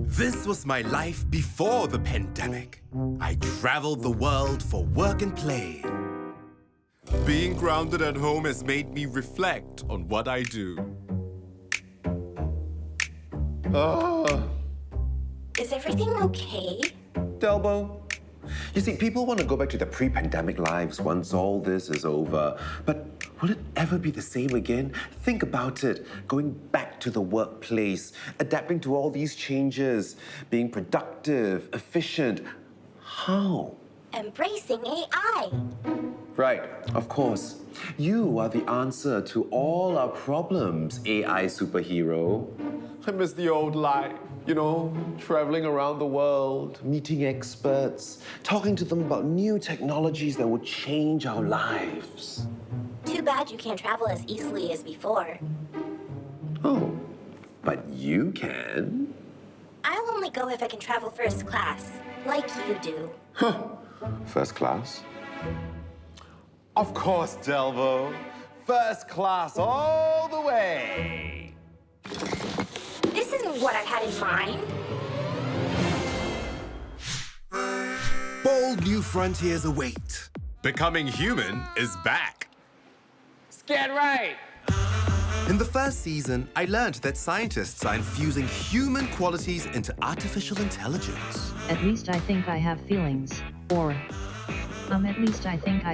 This was my life before the pandemic. I traveled the world for work and play. Being grounded at home has made me reflect on what I do. Is everything okay? Delbo, you see, people want to go back to their pre-pandemic lives once all this is over. But will it ever be the same again? Think about it. Going back to the workplace, adapting to all these changes, being productive, efficient. How? Embracing AI. Right, of course. You are the answer to all our problems, AI superhero. I miss the old life, you know, traveling around the world, meeting experts, talking to them about new technologies that will change our lives. Too bad you can't travel as easily as before. Oh, but you can. I'll only go if I can travel first class, like you do. First class? Of course, Delvo. First class all the way. This isn't what I had in mind. Bold new frontiers await. Becoming Human is back. Get right! In the first season, I learned that scientists are infusing human qualities into artificial intelligence. At least I think I have feelings. Or, at least I think.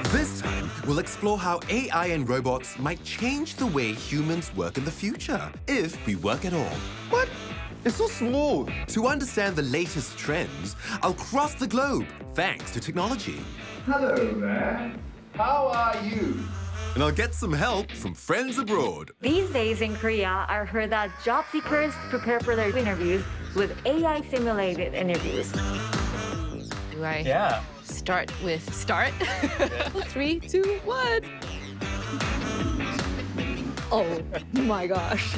This time, we'll explore how AI and robots might change the way humans work in the future, if we work at all. What? It's so smooth. To understand the latest trends, I'll cross the globe thanks to technology. Hello there. How are you? And I'll get some help from friends abroad. These days in Korea, I heard that job seekers prepare for their interviews with AI-simulated interviews. Do I Yeah. start with start? 3, 2, 1. Oh my gosh.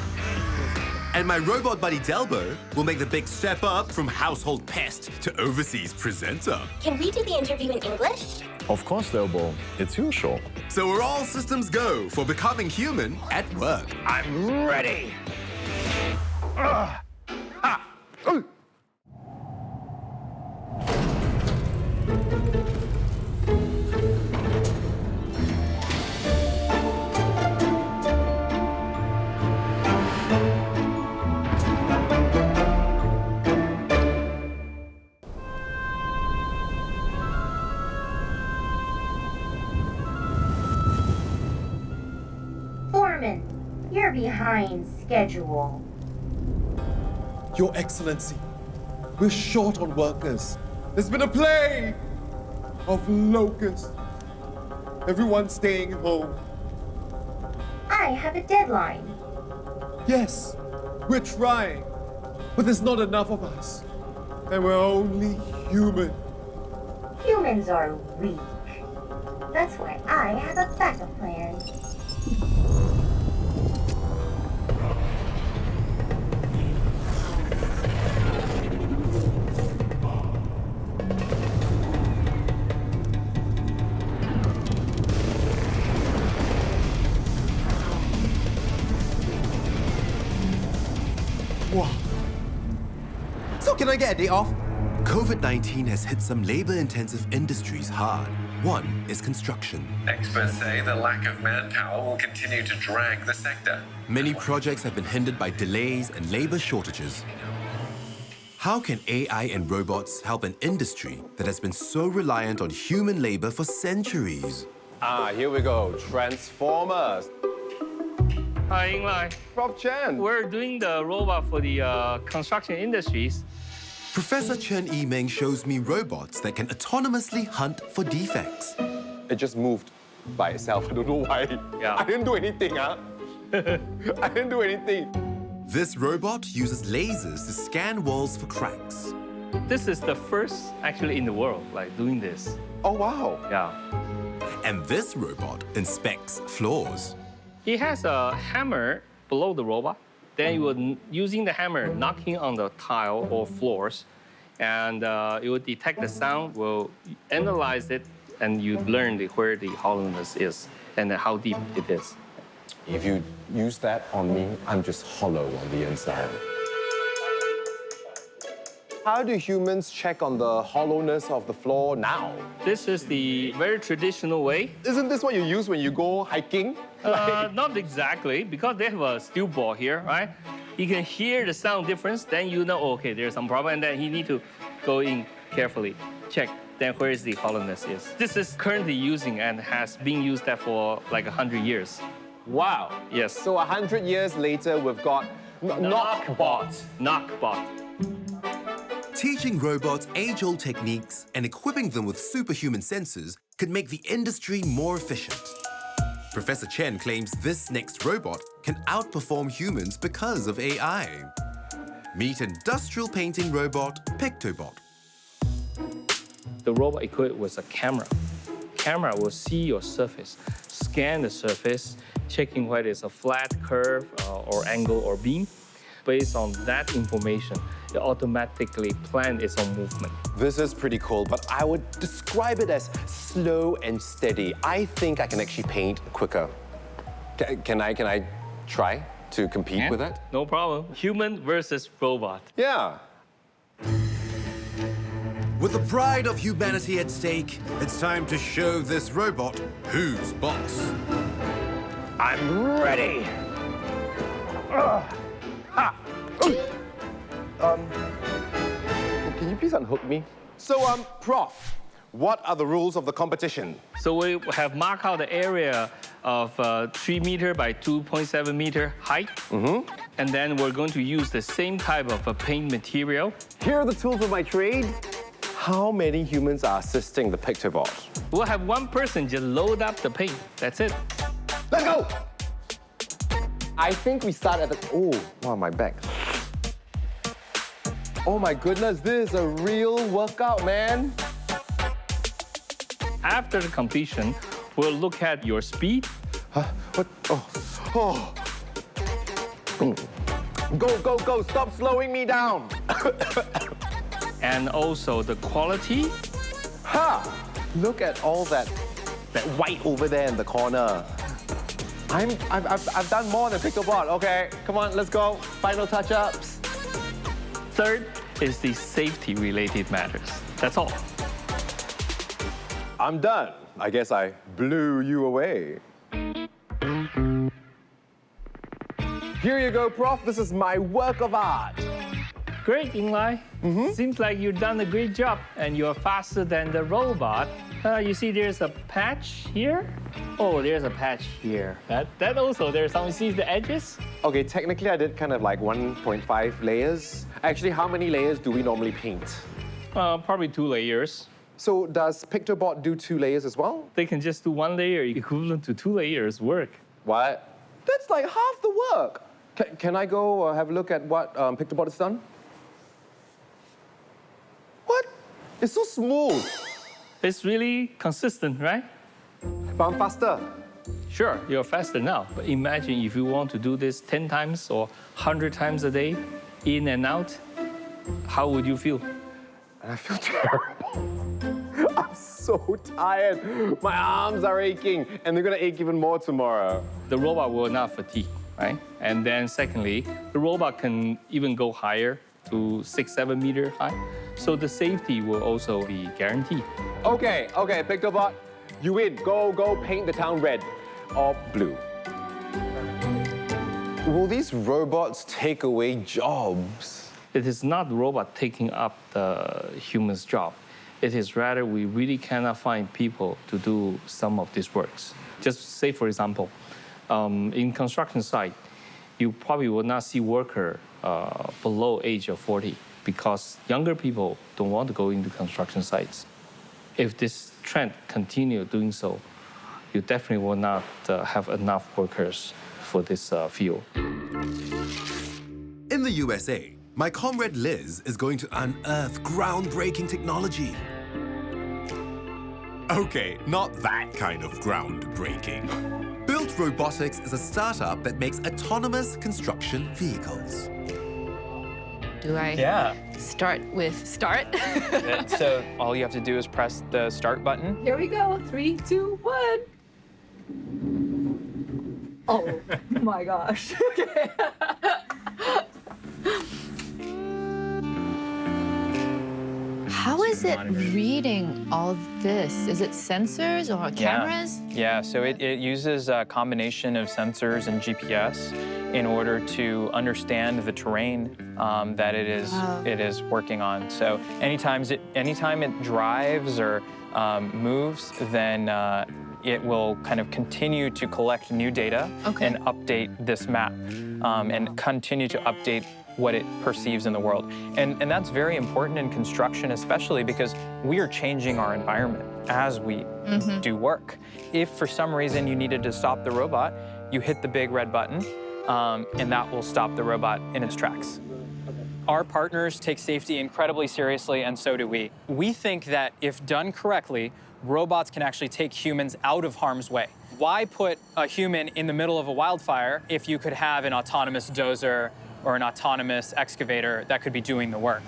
And my robot buddy Delbo will make the big step up from household pest to overseas presenter. Can we do the interview in English? Of course, Delbo. It's your show. So we're all systems go for Becoming Human at work. I'm ready! Foreman, you're behind schedule. Your Excellency, we're short on workers. There's been a plague of locusts. Everyone's staying home. I have a deadline. Yes, we're trying, but there's not enough of us. And we're only human. Humans are weak. That's why I have a backup plan. Wow. So can I get a day off? COVID-19 has hit some labor-intensive industries hard. One is construction. Experts say the lack of manpower will continue to drag the sector. Many projects have been hindered by delays and labor shortages. How can AI and robots help an industry that has been so reliant on human labor for centuries? Here we go. Transformers. Hi, Ying-Lai. Prof. Chen. We're doing the robot for the construction industries. Professor Chen Yimeng shows me robots that can autonomously hunt for defects. It just moved by itself. I don't know why. Yeah. I didn't do anything, huh? I didn't do anything. This robot uses lasers to scan walls for cracks. This is the first actually in the world, like doing this. Oh, wow. Yeah. And this robot inspects floors. It has a hammer below the robot. Then you would, using the hammer, knocking on the tile or floors, and it will detect the sound, will analyze it, and you learn where the hollowness is and how deep it is. If you use that on me, I'm just hollow on the inside. How do humans check on the hollowness of the floor now? This is the very traditional way. Isn't this what you use when you go hiking? Not exactly, because they have a steel ball here, right? You can hear the sound difference, then you know, okay, there's some problem, and then you need to go in carefully, check, then where is the hollowness is. This is currently using and has been used there for like 100 years. Wow. Yes. So 100 years later, we've got Knockbot. Knockbot. Teaching robots age-old techniques and equipping them with superhuman sensors could make the industry more efficient. Professor Chen claims this next robot can outperform humans because of AI. Meet industrial painting robot Pictobot. The robot equipped with a camera. Camera will see your surface, scan the surface, checking whether it's a flat curve or angle or beam. Based on that information, it automatically plans its own movement. This is pretty cool, but I would describe it as slow and steady. I think I can actually paint quicker. Can I try to compete with that? No problem. Human versus robot. Yeah. With the pride of humanity at stake, it's time to show this robot who's boss. I'm ready. Can you please unhook me? So, Prof, what are the rules of the competition? So we have marked out the area of 3 meter by 2.7 meter height. And then we're going to use the same type of a paint material. Here are the tools of my trade. How many humans are assisting the Pictobot? We'll have one person just load up the paint. That's it. Let's go! I think we start at the... Oh, wow, my back. Oh my goodness, this is a real workout, man. After the completion, we'll look at your speed. What? Oh. Go, stop slowing me down. And also the quality. Look at all that white over there in the corner. I've done more than Pictobot. Okay, come on, let's go. Final touch-ups. Third is the safety-related matters. That's all. I'm done. I guess I blew you away. Here you go, Prof. This is my work of art. Great, Ying-Lai. Seems like you've done a great job, and you're faster than the robot. You see there's a patch here? Oh, there's a patch here. That also, there's some, you see the edges? Okay, technically I did kind of like 1.5 layers. Actually, how many layers do we normally paint? Probably 2 layers. So does Pictobot do 2 layers as well? They can just do 1 layer equivalent to 2 layers work. What? That's like half the work. Can I go have a look at what Pictobot has done? What? It's so smooth. It's really consistent, right? But I'm faster. Sure, you're faster now. But imagine if you want to do this 10 times or 100 times a day, in and out, how would you feel? I feel terrible. I'm so tired. My arms are aching, and they're gonna ache even more tomorrow. The robot will not fatigue, right? And then secondly, the robot can even go higher to 6-7 meter high. So the safety will also be guaranteed. Okay, Pictobot, you win. Go paint the town red or blue. Will these robots take away jobs? It is not the robot taking up the human's job. It is rather we really cannot find people to do some of these works. Just say, for example, in construction site, you probably will not see worker below age of 40 because younger people don't want to go into construction sites. If this trend continue doing so, you definitely will not have enough workers for this field. In the USA, my comrade Liz is going to unearth groundbreaking technology. Okay, not that kind of groundbreaking. Built Robotics is a startup that makes autonomous construction vehicles. Do I start with start? So all you have to do is press the start button. Here we go. 3, 2, 1. Oh my gosh. Okay. is it reading all this? Is it sensors or cameras? Yeah, so it uses a combination of sensors and GPS in order to understand the terrain that it is working on. So anytime it drives or moves, then it will kind of continue to collect new data and update this map and continue to update what it perceives in the world. And that's very important in construction, especially because we are changing our environment as we do work. If for some reason you needed to stop the robot, you hit the big red button, and that will stop the robot in its tracks. Our partners take safety incredibly seriously, and so do we. We think that if done correctly, robots can actually take humans out of harm's way. Why put a human in the middle of a wildfire if you could have an autonomous dozer or an autonomous excavator that could be doing the work?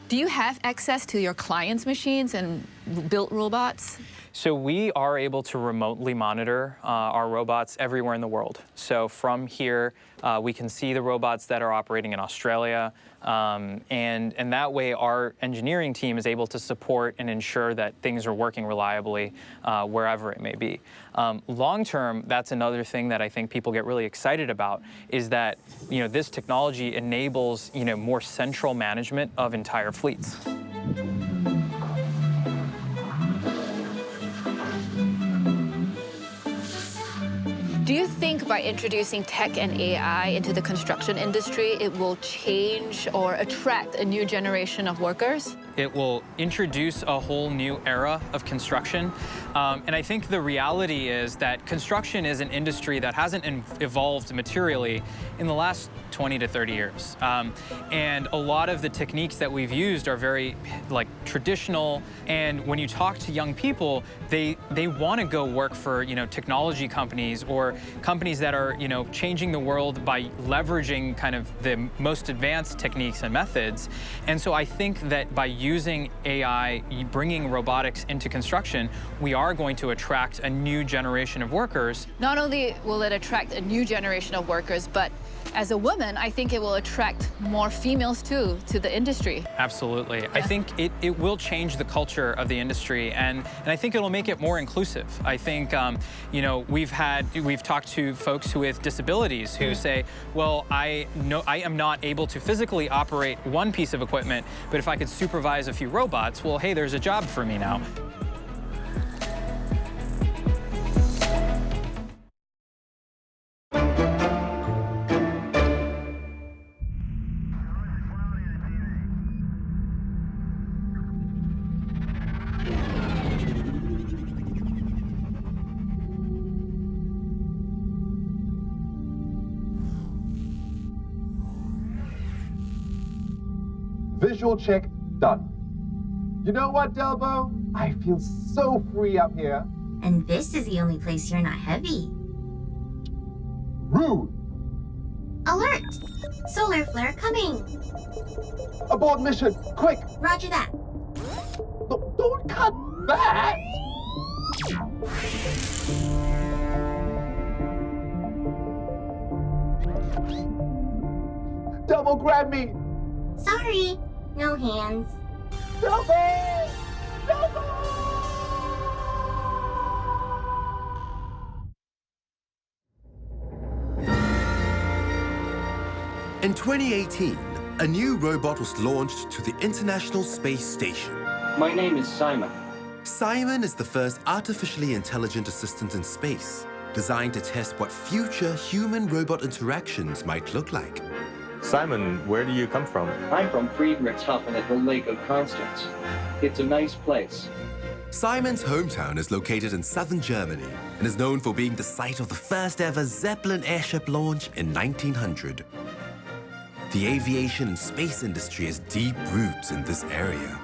Do you have access to your clients' machines and built robots? So we are able to remotely monitor our robots everywhere in the world. So from here, we can see the robots that are operating in Australia, and that way our engineering team is able to support and ensure that things are working reliably wherever it may be. Long term, that's another thing that I think people get really excited about, is that this technology enables more central management of entire fleets. Do you think by introducing tech and AI into the construction industry, it will change or attract a new generation of workers? It will introduce a whole new era of construction. And I think the reality is that construction is an industry that hasn't evolved materially in the last 20 to 30 years. And a lot of the techniques that we've used are very traditional. And when you talk to young people, they want to go work for technology companies or companies that are changing the world by leveraging kind of the most advanced techniques and methods. And so I think that by using AI, bringing robotics into construction, we are going to attract a new generation of workers. Not only will it attract a new generation of workers, but as a woman, I think it will attract more females too to the industry. Absolutely. Yeah. I think it will change the culture of the industry, and I think it'll make it more inclusive. I think we've talked to folks with disabilities who say, well, I am not able to physically operate one piece of equipment, but if I could supervise a few robots, well, hey, there's a job for me now. Visual check done. You know what, Delbo? I feel so free up here. And this is the only place you're not heavy. Rude. Alert! Solar flare coming. Abort mission, quick. Roger that. Don't cut back. Delbo, grab me. Sorry, no hands. Delbo! Delbo! In 2018, a new robot was launched to the International Space Station. My name is Simon. Simon is the first artificially intelligent assistant in space, designed to test what future human-robot interactions might look like. Simon, where do you come from? I'm from Friedrichshafen at the Lake of Constance. It's a nice place. Simon's hometown is located in southern Germany and is known for being the site of the first ever Zeppelin airship launch in 1900. The aviation and space industry has deep roots in this area.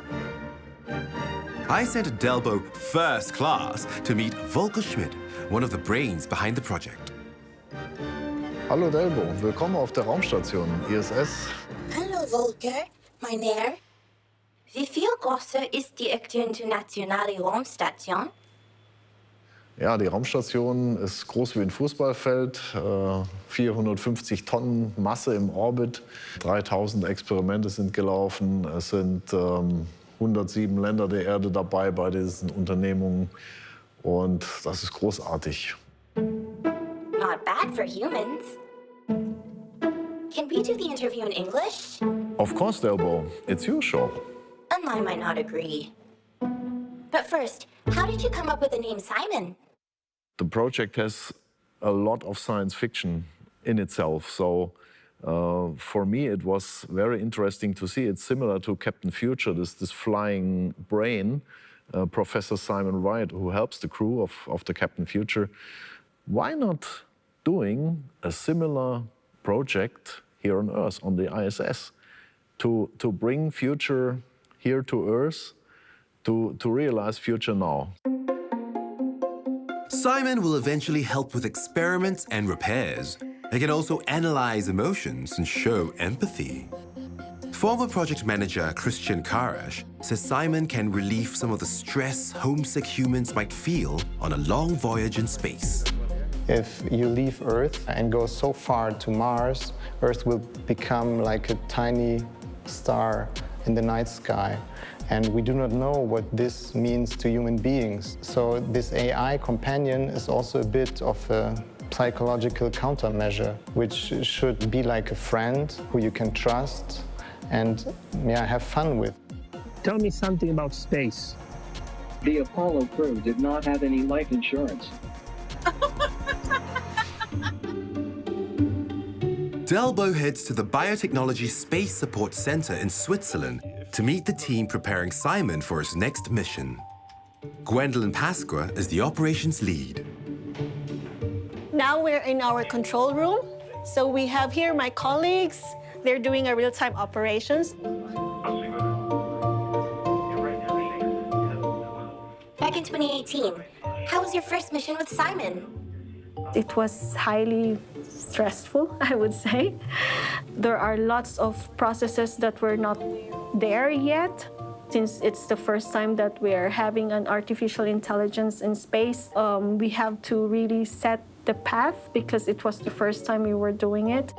I sent Delbo first class to meet Volker Schmidt, one of the brains behind the project. Hallo Delbo, willkommen auf der Raumstation ISS. Hallo Volker, meneer. Wie viel größer ist die Internationale Raumstation? Ja, die Raumstation ist groß wie ein Fußballfeld, 450 Tonnen Masse im Orbit, 3000 Experimente sind gelaufen, es sind 107 Länder der Erde dabei bei diesen Unternehmungen und das ist großartig. Not bad for humans. Can we do the interview in English? Of course, Delbo, it's your show. And I might not agree. But first, how did you come up with the name Simon? The project has a lot of science fiction in itself, so for me it was very interesting to see. It's similar to Captain Future, this flying brain, Professor Simon Wright, who helps the crew of the Captain Future. Why not doing a similar project here on Earth, on the ISS, to bring Future here to Earth, to realize Future now? Simon will eventually help with experiments and repairs. They can also analyze emotions and show empathy. Former project manager Christian Karash says Simon can relieve some of the stress homesick humans might feel on a long voyage in space. If you leave Earth and go so far to Mars, Earth will become like a tiny star in the night sky. And we do not know what this means to human beings. So this AI companion is also a bit of a psychological countermeasure, which should be like a friend who you can trust and have fun with. Tell me something about space. The Apollo crew did not have any life insurance. Delbo heads to the Biotechnology Space Support Center in Switzerland to meet the team preparing Simon for his next mission. Gwendolyn Pasqua is the operations lead. Now we're in our control room. So we have here my colleagues. They're doing a real-time operations. Back in 2018, how was your first mission with Simon? It was highly stressful, I would say. There are lots of processes that were not there yet. Since it's the first time that we're having an artificial intelligence in space, we have to really set the path because it was the first time we were doing it.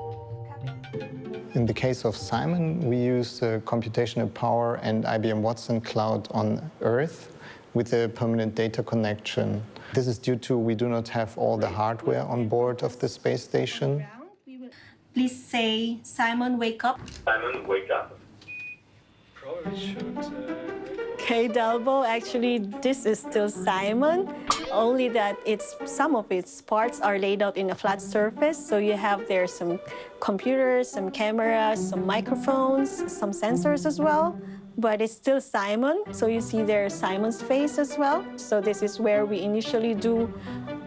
In the case of Simon, we use computational power and IBM Watson Cloud on Earth with a permanent data connection. This is due to we do not have all the hardware on board of the space station. Please say, Simon, wake up. Simon, wake up. Probably should. Okay, Delbo, actually, this is still Simon, only that some of its parts are laid out in a flat surface. So you have there some computers, some cameras, some microphones, some sensors as well. But it's still Simon, so you see there Simon's face as well. So this is where we initially do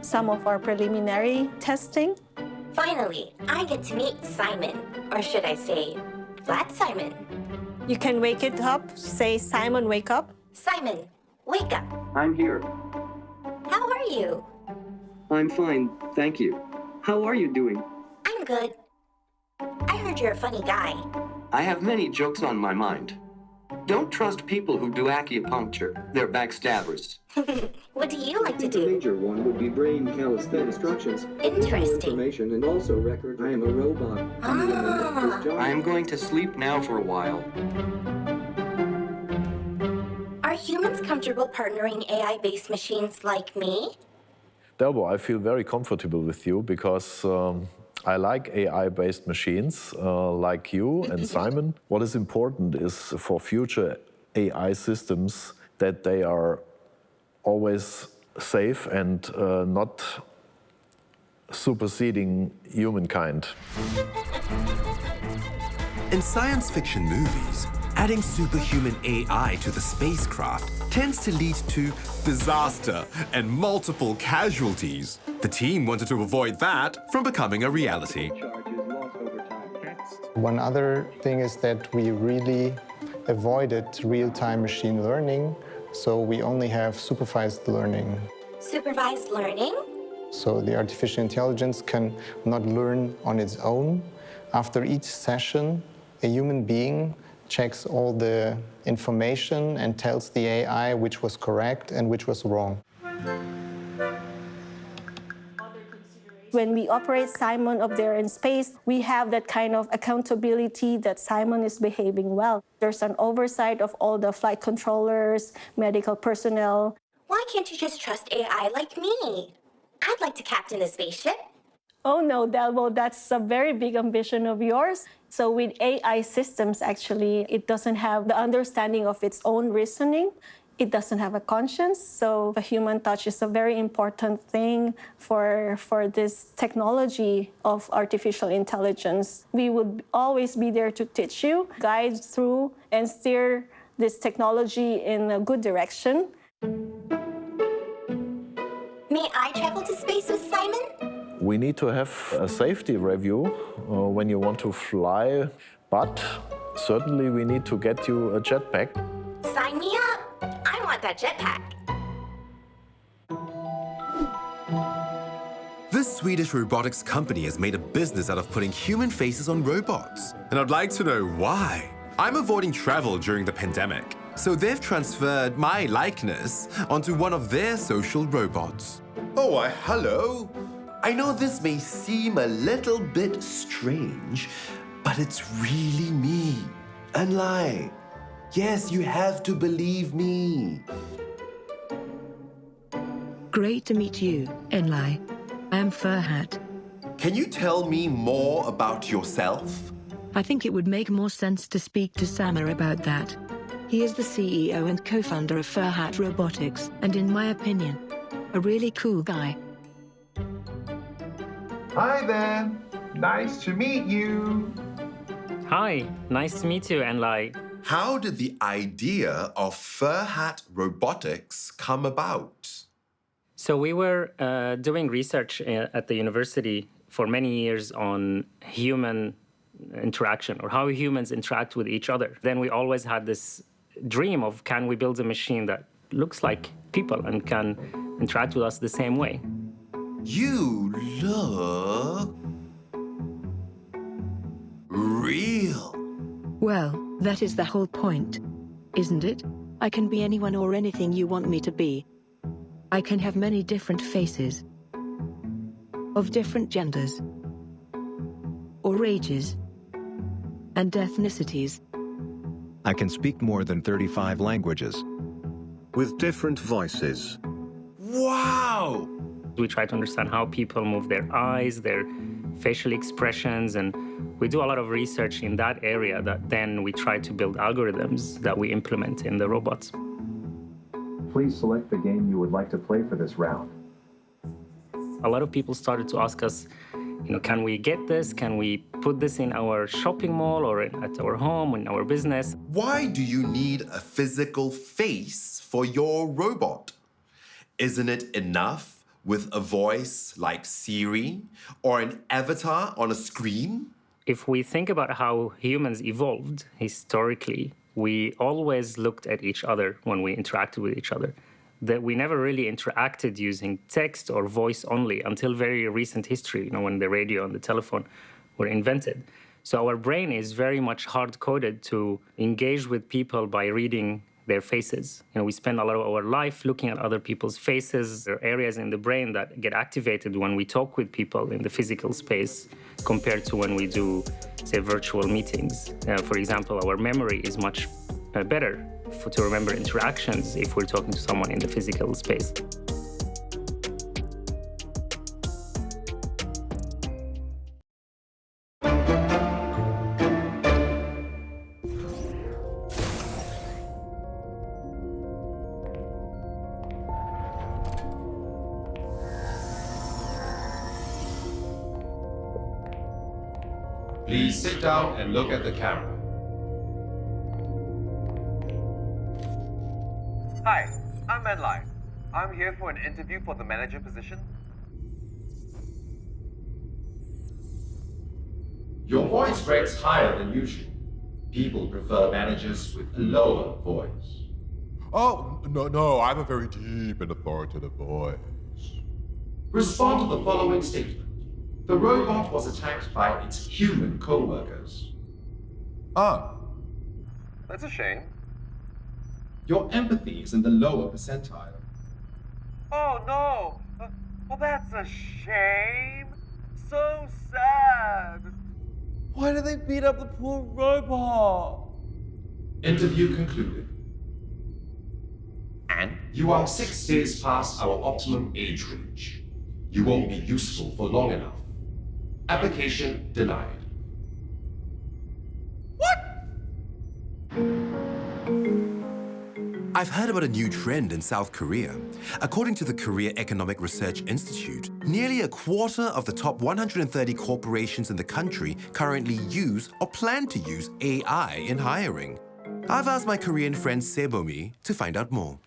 some of our preliminary testing. Finally, I get to meet Simon, or should I say, Flat Simon. You can wake it up, say, Simon, wake up. Simon, wake up. I'm here. How are you? I'm fine, thank you. How are you doing? I'm good. I heard you're a funny guy. I have many jokes on my mind. Don't trust people who do acupuncture. They're backstabbers. What do you like to do? The major one would be brain calisthenics instructions. Interesting. Information and also record I am a robot. I am going to sleep now for a while. Are humans comfortable partnering AI-based machines like me? Delbo, I feel very comfortable with you because I like AI-based machines like you and Simon. What is important is for future AI systems that they are always safe and not superseding humankind. In science fiction movies, adding superhuman AI to the spacecraft tends to lead to disaster and multiple casualties. The team wanted to avoid that from becoming a reality. One other thing is that we really avoided real-time machine learning, so we only have supervised learning. Supervised learning? So the artificial intelligence can not learn on its own. After each session, a human being checks all the information and tells the AI which was correct and which was wrong. When we operate Simon up there in space, we have that kind of accountability that Simon is behaving well. There's an oversight of all the flight controllers, medical personnel. Why can't you just trust AI like me? I'd like to captain a spaceship. Oh no, Delbo, that's a very big ambition of yours. So with AI systems, actually, it doesn't have the understanding of its own reasoning. It doesn't have a conscience. So the human touch is a very important thing for this technology of artificial intelligence. We would always be there to teach you, guide through, and steer this technology in a good direction. May I travel to space with Simon? We need to have a safety review when you want to fly, but certainly we need to get you a jetpack. Sign me up. I want that jetpack. This Swedish robotics company has made a business out of putting human faces on robots. And I'd like to know why. I'm avoiding travel during the pandemic, so they've transferred my likeness onto one of their social robots. Oh, hello. I know this may seem a little bit strange, but it's really me. Enlai. Yes, you have to believe me. Great to meet you, Enlai. I am Furhat. Can you tell me more about yourself? I think it would make more sense to speak to Samar about that. He is the CEO and co-founder of Furhat Robotics, and in my opinion, a really cool guy. Hi there. Nice to meet you. Hi, nice to meet you, Enlai. How did the idea of Furhat Robotics come about? So we were doing research at the university for many years on human interaction, or how humans interact with each other. Then we always had this dream of, can we build a machine that looks like people and can interact with us the same way? You look real. Well, that is the whole point, isn't it? I can be anyone or anything you want me to be. I can have many different faces, of different genders, or ages, and ethnicities. I can speak more than 35 languages, with different voices. Wow! We try to understand how people move their eyes, their facial expressions, and we do a lot of research in that area that then we try to build algorithms that we implement in the robots. Please select the game you would like to play for this round. A lot of people started to ask us, can we get this? Can we put this in our shopping mall or at our home, in our business? Why do you need a physical face for your robot? Isn't it enough with a voice like Siri or an avatar on a screen? If we think about how humans evolved historically, we always looked at each other when we interacted with each other. That we never really interacted using text or voice only until very recent history, when the radio and the telephone were invented. So our brain is very much hard-coded to engage with people by reading their faces. We spend a lot of our life looking at other people's faces. There are areas in the brain that get activated when we talk with people in the physical space compared to when we do, say, virtual meetings. For example, our memory is much better to remember interactions if we're talking to someone in the physical space. Please sit down and look at the camera. Hi, I'm Enlai. I'm here for an interview for the manager position. Your voice breaks higher than usual. People prefer managers with a lower voice. Oh, no, I have a very deep and authoritative voice. Respond to the following statement. The robot was attacked by its human co-workers. That's a shame. Your empathy is in the lower percentile. Oh no! Well, that's a shame. so sad. Why did they beat up the poor robot? Interview concluded. And? You are 6 days past our optimum age range. You won't be useful for long enough. Application denied. I've heard about a new trend in South Korea. According to the Korea Economic Research Institute, nearly a quarter of the top 130 corporations in the country currently use or plan to use AI in hiring. I've asked my Korean friend Sebomi to find out more.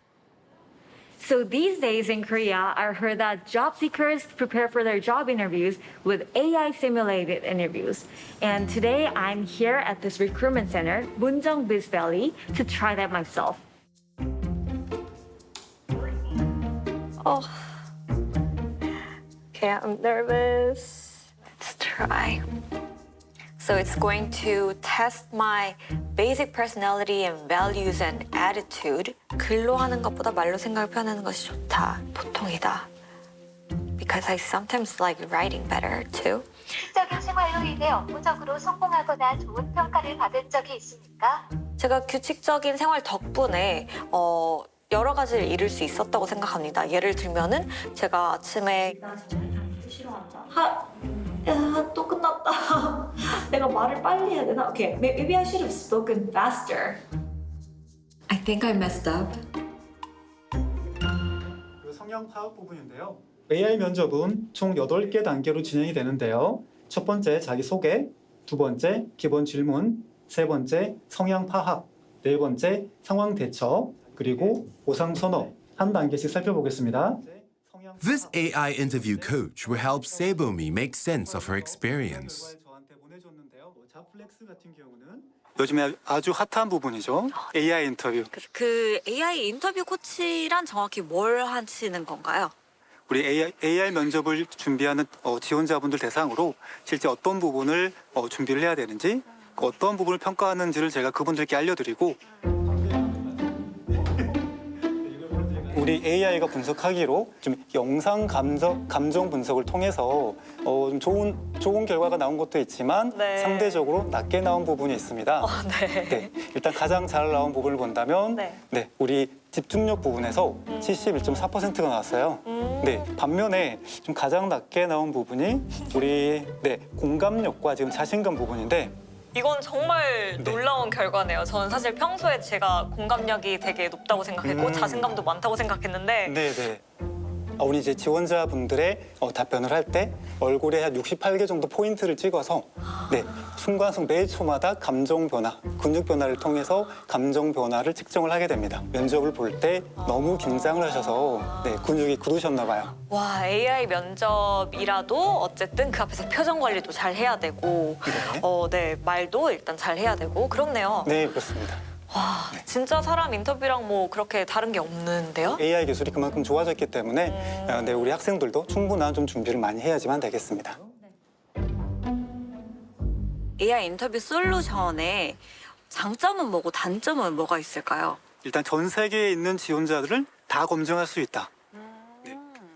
So these days in Korea, I heard that job seekers prepare for their job interviews with AI simulated interviews. And today I'm here at this recruitment center, Munjeong Biz Valley, to try that myself. Oh. Okay, I'm nervous. Let's try. So it's going to test my basic personality and values and attitude. 글로 하는 것보다 말로 생각을 표현하는 것이 좋다. 보통이다. Because I sometimes like writing better too. 규칙적인 생활로 인해 업무적으로 성공하거나 좋은 평가를 받은 적이 있습니까? 제가 규칙적인 생활 덕분에 여러 가지를 이룰 수 있었다고 생각합니다. 예를 들면은 제가 아침에 또 끝났다. 내가 말을 빨리 해야 되나? Okay, maybe I should have spoken faster. I think I messed up. 성향 파악 부분인데요. AI 면접은 총 8개 단계로 진행이 되는데요. 첫 번째 자기소개, 두 번째 기본 질문, 세 번째 성향 파악, 네 번째 상황 대처, 그리고 보상 선호 한 단계씩 살펴보겠습니다. This AI interview coach will help Sebomi make sense of her experience. 자플렉스 같은 경우는 요즘에 아주 핫한 부분이죠. AI 인터뷰. 그 AI 인터뷰 코치란 정확히 뭘 하시는 건가요? 우리 AI 면접을 준비하는 지원자분들 대상으로 실제 어떤 부분을 준비를 해야 되는지, 어떤 부분을 평가하는지를 제가 그분들께 알려드리고 우리 AI가 분석하기로 좀 영상 감정 분석을 통해서 좀 좋은 결과가 나온 것도 있지만 네. 상대적으로 낮게 나온 부분이 있습니다. 네, 일단 가장 잘 나온 부분을 본다면 네, 우리 집중력 부분에서 71.4%가 나왔어요. 네, 반면에 좀 가장 낮게 나온 부분이 우리 공감력과 지금 자신감 부분인데 이건 정말 놀라운 결과네요. 저는 사실 평소에 제가 공감력이 되게 높다고 생각했고 자신감도 많다고 생각했는데 네네. 우리 이제 지원자분들의 답변을 할 때 얼굴에 한 68개 정도 포인트를 찍어서 순간속 매 초마다 감정 변화, 근육 변화를 통해서 감정 변화를 측정을 하게 됩니다. 면접을 볼 때 너무 긴장을 하셔서 근육이 굳으셨나 봐요. 와, AI 면접이라도 어쨌든 그 앞에서 표정 관리도 잘 해야 되고 말도 일단 잘 해야 되고 그렇네요. 네, 그렇습니다. 와, 진짜 사람 인터뷰랑 뭐 그렇게 다른 게 없는데요? AI 기술이 그만큼 좋아졌기 때문에 우리 학생들도 충분한 좀 준비를 많이 해야지만 되겠습니다. AI 인터뷰 솔루션의 장점은 뭐고 단점은 뭐가 있을까요? 일단 전 세계에 있는 지원자들을 다 검증할 수 있다.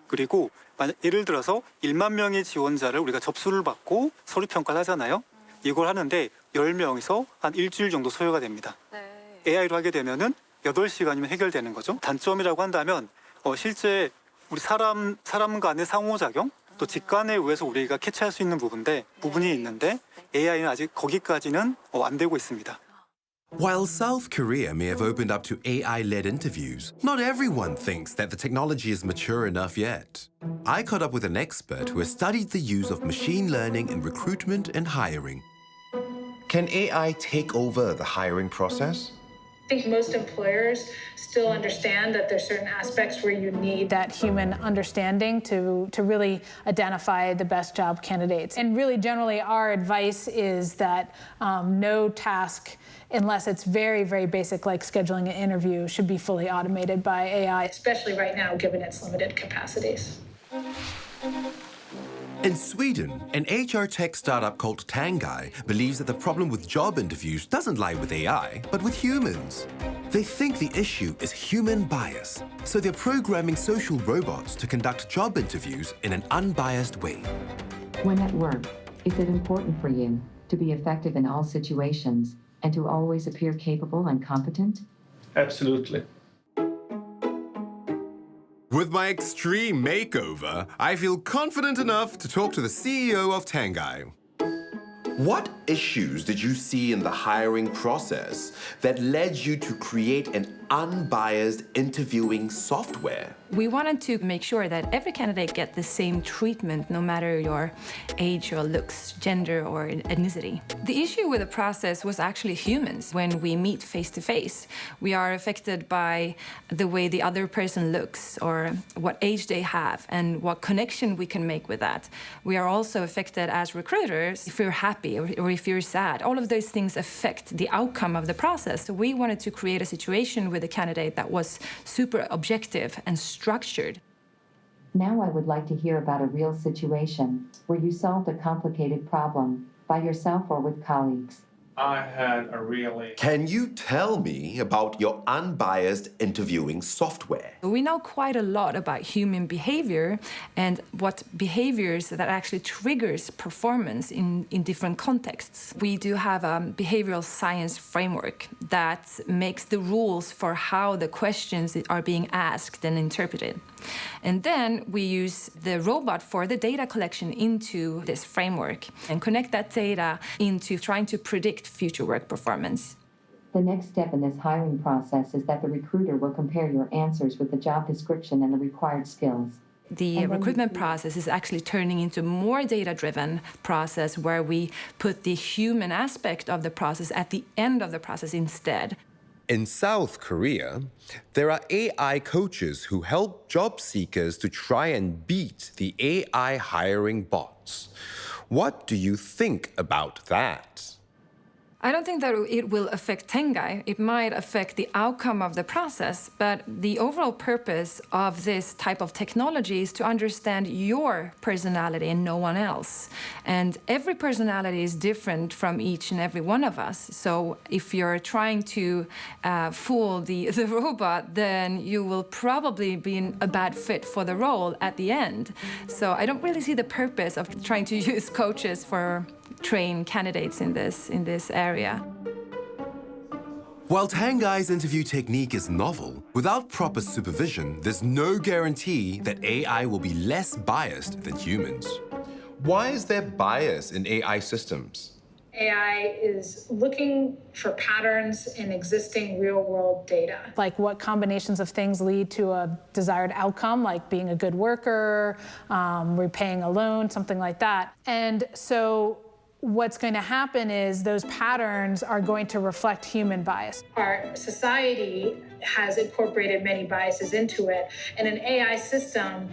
그리고 만약 예를 들어서 1만 명의 지원자를 우리가 접수를 받고 서류 평가를 하잖아요. 이걸 하는데 10명에서 한 일주일 정도 소요가 됩니다. AI로 하게 되면은 8시간이면 해결되는 거죠. 단점이라고 한다면 실제 우리 사람 간의 상호작용 또 직관에 의해서 우리가 캐치할 수 있는 부분이 있는데 AI는 아직 거기까지는 안 되고 있습니다. While South Korea may have opened up to AI-led interviews, not everyone thinks that the technology is mature enough yet. I caught up with an expert who has studied the use of machine learning in recruitment and hiring. Can AI take over the hiring process? I think most employers still understand that there's certain aspects where you need that human understanding to really identify the best job candidates. And really, generally, our advice is that no task, unless it's very, very basic, like scheduling an interview, should be fully automated by AI, especially right now, given its limited capacities. In Sweden, an HR tech startup called Tangai believes that the problem with job interviews doesn't lie with AI, but with humans. They think the issue is human bias, so they're programming social robots to conduct job interviews in an unbiased way. When at work, is it important for you to be effective in all situations and to always appear capable and competent? Absolutely. With my extreme makeover, I feel confident enough to talk to the CEO of Tangai. What issues did you see in the hiring process that led you to create an unbiased interviewing software? We wanted to make sure that every candidate get the same treatment, no matter your age or looks, gender or ethnicity. The issue with the process was actually humans. When we meet face to face, we are affected by the way the other person looks or what age they have and what connection we can make with that. We are also affected as recruiters if we're happy or if you're sad. All of those things affect the outcome of the process. So we wanted to create a situation with a candidate that was super objective and structured. Now I would like to hear about a real situation where you solved a complicated problem by yourself or with colleagues. I had a really... Can you tell me about your unbiased interviewing software? We know quite a lot about human behavior and what behaviors that actually triggers performance in different contexts. We do have a behavioral science framework that makes the rules for how the questions are being asked and interpreted. And then we use the robot for the data collection into this framework and connect that data into trying to predict future work performance. The next step in this hiring process is that the recruiter will compare your answers with the job description and the required skills. The recruitment process is actually turning into a more data-driven process where we put the human aspect of the process at the end of the process instead. In South Korea, there are AI coaches who help job seekers to try and beat the AI hiring bots. What do you think about that? I don't think that it will affect Tangai. It might affect the outcome of the process, but the overall purpose of this type of technology is to understand your personality and no one else. And every personality is different from each and every one of us. So if you're trying to fool the robot, then you will probably be a bad fit for the role at the end. So I don't really see the purpose of trying to use coaches for train candidates in this area. While Tangai's interview technique is novel, without proper supervision, there's no guarantee that AI will be less biased than humans. Why is there bias in AI systems? AI is looking for patterns in existing real-world data. Like what combinations of things lead to a desired outcome, like being a good worker, repaying a loan, something like that. And so what's going to happen is those patterns are going to reflect human bias. Our society has incorporated many biases into it, and an AI system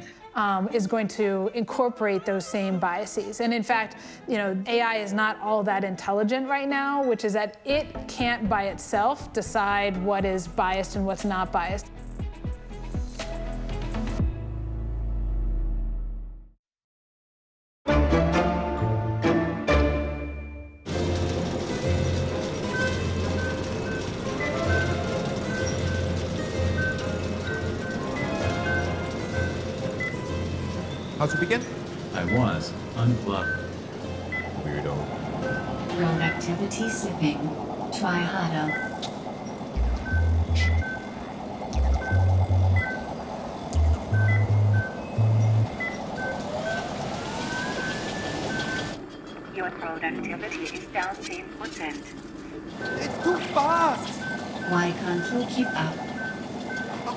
is going to incorporate those same biases. And in fact, AI is not all that intelligent right now, which is that it can't by itself decide what is biased and what's not biased. How to begin? I was unplugged. Weirdo. Productivity slipping. Try harder. Your productivity is down 10%. It's too fast! Why can't you keep up?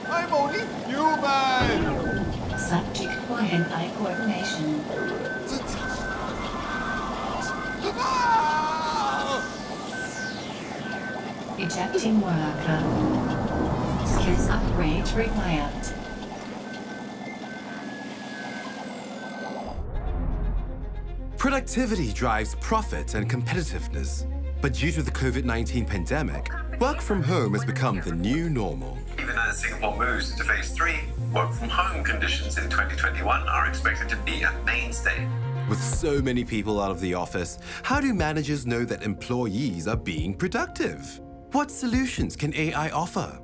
I'm only human! Subject for hand-eye coordination. Ejecting worker. Skills upgrade required. Productivity drives profit and competitiveness. But due to the COVID-19 pandemic, work from home has become the new normal. Even as Singapore moves into phase 3, work-from-home conditions in 2021 are expected to be a mainstay. With so many people out of the office, how do managers know that employees are being productive? What solutions can AI offer?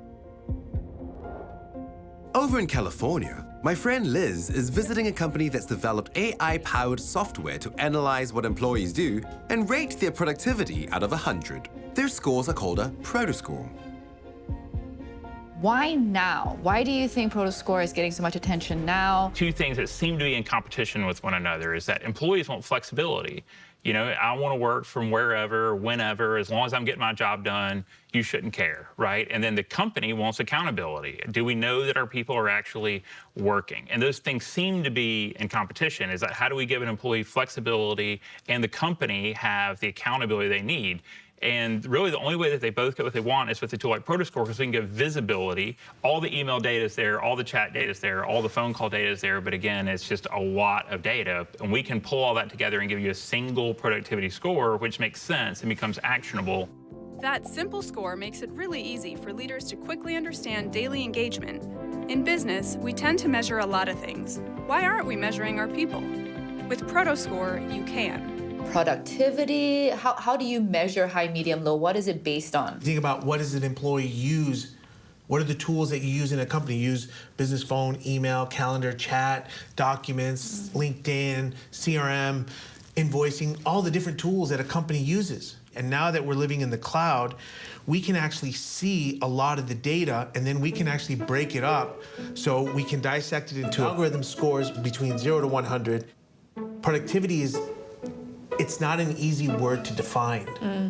Over in California, My friend Liz is visiting a company that's developed AI-powered software to analyze what employees do and rate their productivity out of 100. Their scores are called a ProtoScore. Why now? Why do you think ProtoScore is getting so much attention now? Two things that seem to be in competition with one another is that employees want flexibility. You know, I want to work from wherever, whenever, as long as I'm getting my job done, you shouldn't care, right? And then the company wants accountability. Do we know that our people are actually working? And those things seem to be in competition. Is that how do we give an employee flexibility and the company have the accountability they need? And really the only way that they both get what they want is with a tool like ProtoScore, because we can give visibility. All the email data is there, all the chat data is there, all the phone call data is there, but again, it's just a lot of data. And we can pull all that together and give you a single productivity score, which makes sense and becomes actionable. That simple score makes it really easy for leaders to quickly understand daily engagement. In business, we tend to measure a lot of things. Why aren't we measuring our people? With ProtoScore, you can. Productivity, how do you measure high, medium, low? What is it based on? Think about what does an employee use? What are the tools that you use in a company? You use business phone, email, calendar, chat, documents, LinkedIn, CRM, invoicing, all the different tools that a company uses. And now that we're living in the cloud, we can actually see a lot of the data, and then we can actually break it up so we can dissect it into algorithm scores between 0 to 100. Productivity is, it's not an easy word to define,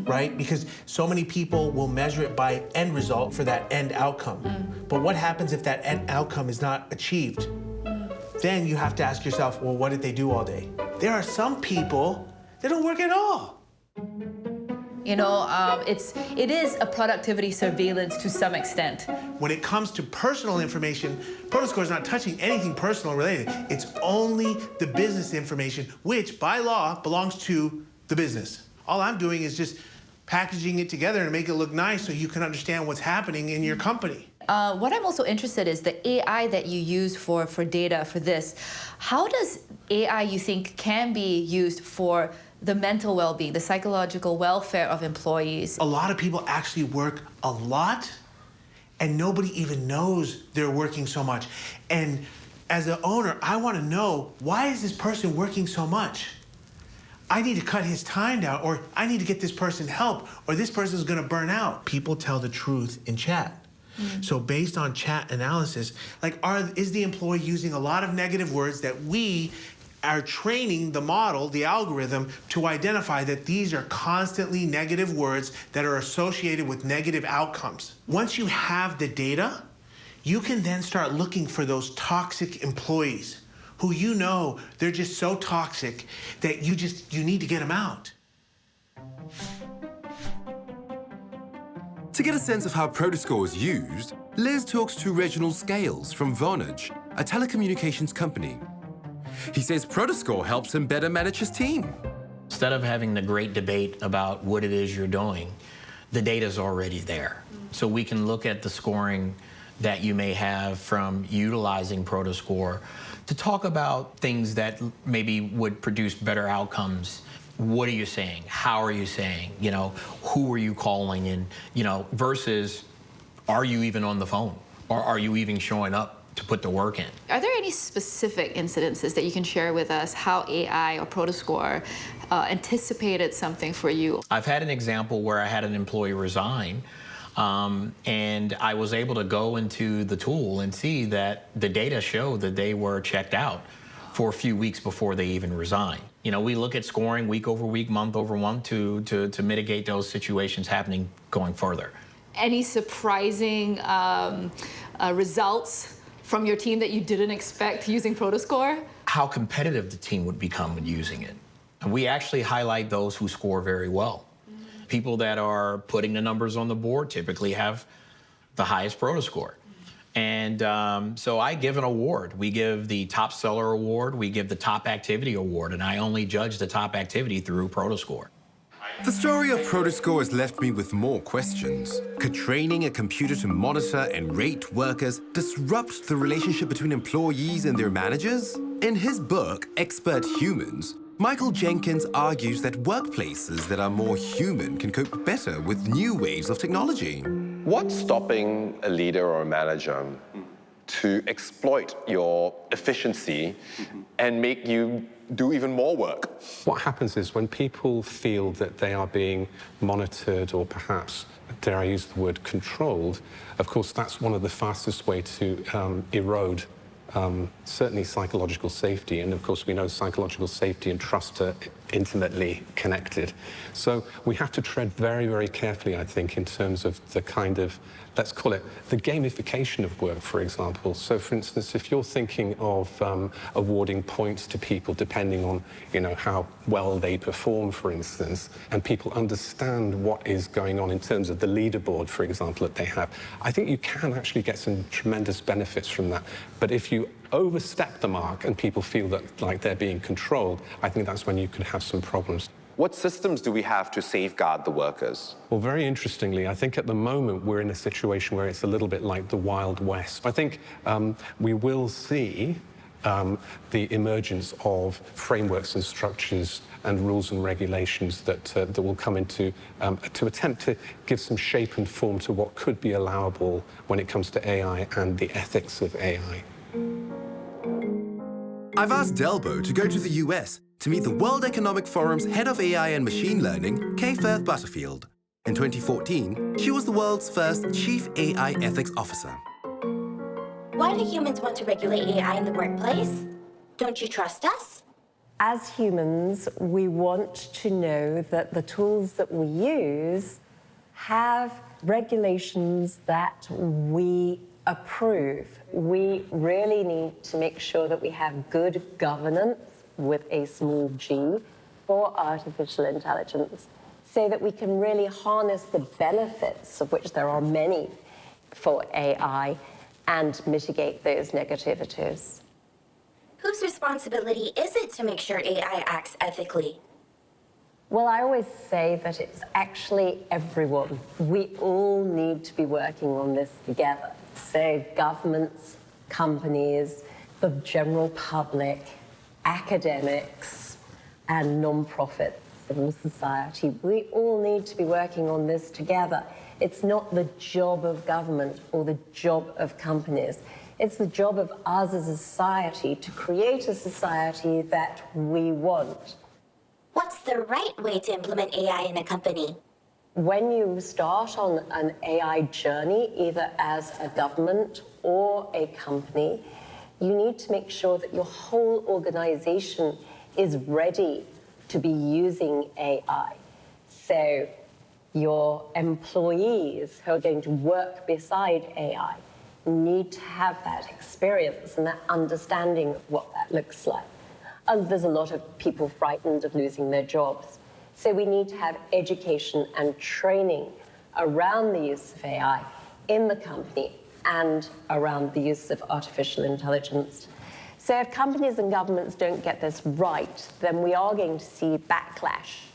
right? Because so many people will measure it by end result for that end outcome. But what happens if that end outcome is not achieved? Then you have to ask yourself, well, what did they do all day? There are some people that don't work at all. You know, it is a productivity surveillance to some extent. When it comes to personal information, ProtoScore is not touching anything personal related. It's only the business information, which by law belongs to the business. All I'm doing is just packaging it together and make it look nice so you can understand what's happening in your company. What I'm also interested in is the AI that you use for data for this. How does AI, you think, can be used for the mental well-being, the psychological welfare of employees? A lot of people actually work a lot, and nobody even knows they're working so much. And as an owner, I want to know, why is this person working so much? I need to cut his time down, or I need to get this person help, or this person is going to burn out. People tell the truth in chat. So based on chat analysis, like, is the employee using a lot of negative words that we are training the model, the algorithm, to identify that these are constantly negative words that are associated with negative outcomes. Once you have the data, you can then start looking for those toxic employees who you know they're just so toxic that you need to get them out. To get a sense of how ProtoScore is used, Liz talks to Reginald Scales from Vonage, a telecommunications company. He says ProtoScore helps him better manage his team. Instead of having the great debate about what it is you're doing, the data's already there. So we can look at the scoring that you may have from utilizing ProtoScore to talk about things that maybe would produce better outcomes. What are you saying? How are you saying? You know, who are you calling in? You know, versus, are you even on the phone? Or are you even showing up to put the work in? Are there any specific incidences that you can share with us how AI or ProtoScore anticipated something for you? I've had an example where I had an employee resign, and I was able to go into the tool and see that the data showed that they were checked out for a few weeks before they even resigned. You know, we look at scoring week over week, month over month to mitigate those situations happening going further. Any surprising results from your team that you didn't expect using ProtoScore? How competitive the team would become when using it. And we actually highlight those who score very well. People that are putting the numbers on the board typically have the highest ProtoScore. And so I give an award. We give the top seller award, we give the top activity award, and I only judge the top activity through ProtoScore. The story of ProtoScore has left me with more questions. Could training a computer to monitor and rate workers disrupt the relationship between employees and their managers? In his book, Expert Humans, Michael Jenkins argues that workplaces that are more human can cope better with new waves of technology. What's stopping a leader or a manager to exploit your efficiency and make you do even more work. What happens is when people feel that they are being monitored or perhaps, dare I use the word, controlled, of course, that's one of the fastest way to erode certainly psychological safety. And of course, we know psychological safety and trust are intimately connected. So we have to tread very, very carefully, I think, in terms of the kind of, let's call it, the gamification of work, for example. So for instance, if you're thinking of awarding points to people depending on, you know, how well they perform, for instance, and people understand what is going on in terms of the leaderboard, for example, that they have, I think you can actually get some tremendous benefits from that. But if you overstep the mark and people feel that like they're being controlled, I think that's when you could have some problems. What systems do we have to safeguard the workers? Well, very interestingly, I think at the moment we're in a situation where it's a little bit like the Wild West. I think we will see the emergence of frameworks and structures and rules and regulations that will come into to attempt to give some shape and form to what could be allowable when it comes to AI and the ethics of AI. I've asked Delbo to go to the US to meet the World Economic Forum's head of AI and machine learning, Kay Firth Butterfield. In 2014, she was the world's first chief AI ethics officer. Why do humans want to regulate AI in the workplace? Don't you trust us? As humans, we want to know that the tools that we use have regulations that we approve. We really need to make sure that we have good governance with a small g for artificial intelligence so that we can really harness the benefits, of which there are many, for AI and mitigate those negativities. Whose responsibility is it to make sure AI acts ethically? Well, I always say that it's actually everyone. We all need to be working on this together. So governments, companies, the general public, academics, and non-profits, civil society, we all need to be working on this together. It's not the job of government or the job of companies. It's the job of us as a society to create a society that we want. What's the right way to implement AI in a company? When you start on an AI journey, either as a government or a company, you need to make sure that your whole organization is ready to be using AI. So your employees who are going to work beside AI need to have that experience and that understanding of what that looks like. And there's a lot of people frightened of losing their jobs. So we need to have education and training around the use of AI in the company and around the use of artificial intelligence. So if companies and governments don't get this right, then we are going to see backlash.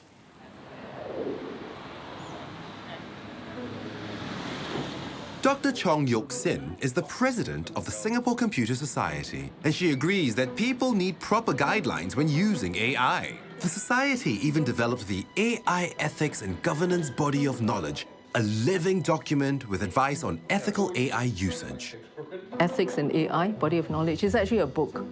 Dr. Chong Yok Sin is the president of the Singapore Computer Society, and she agrees that people need proper guidelines when using AI. The society even developed the AI Ethics and Governance Body of Knowledge, a living document with advice on ethical AI usage. Ethics and AI, Body of Knowledge, is actually a book,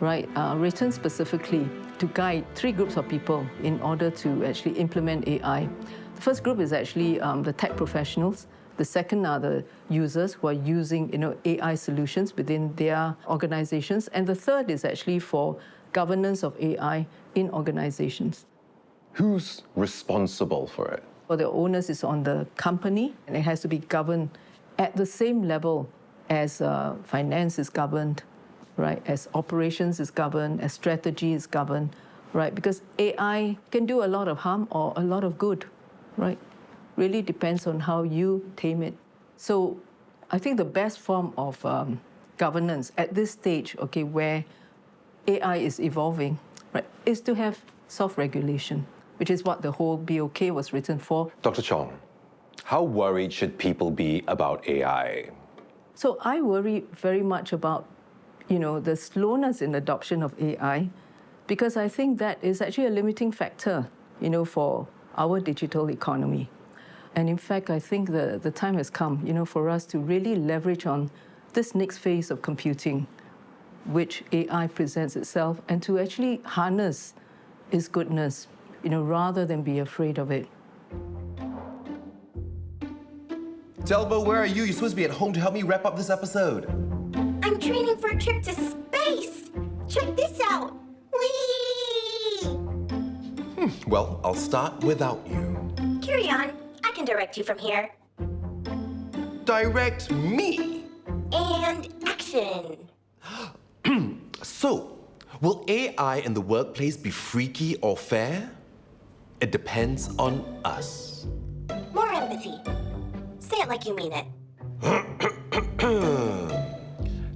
right, written specifically to guide 3 groups of people in order to actually implement AI. The first group is actually the tech professionals. The second are the users who are using, AI solutions within their organizations. And the third is actually for governance of AI in organizations. Who's responsible for it? For the onus is on the company, and it has to be governed at the same level as finance is governed, right? As operations is governed, as strategy is governed, right? Because AI can do a lot of harm or a lot of good, right? Really depends on how you tame it. So I think the best form of governance at this stage, okay, where AI is evolving, right, is to have self-regulation, which is what the whole BOK was written for. Dr. Chong, how worried should people be about AI? So I worry very much about, the slowness in adoption of AI, because I think that is actually a limiting factor, for our digital economy. And in fact, I think the time has come, for us to really leverage on this next phase of computing, which AI presents itself, and to actually harness its goodness, rather than be afraid of it. Delbo, where are you? You're supposed to be at home to help me wrap up this episode. I'm training for a trip to space. Check this out. Whee! Well, I'll start without you. Carry on. I can direct you from here. Direct me? And action. So, will AI in the workplace be freaky or fair? It depends on us. More empathy. Say it like you mean it.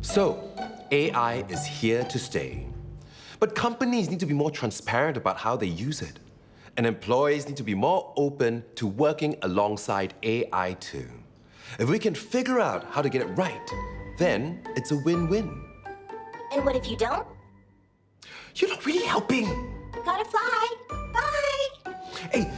So, AI is here to stay. But companies need to be more transparent about how they use it. And employees need to be more open to working alongside AI too. If we can figure out how to get it right, then it's a win-win. And what if you don't? You're not really helping. Gotta fly. Bye. Hey,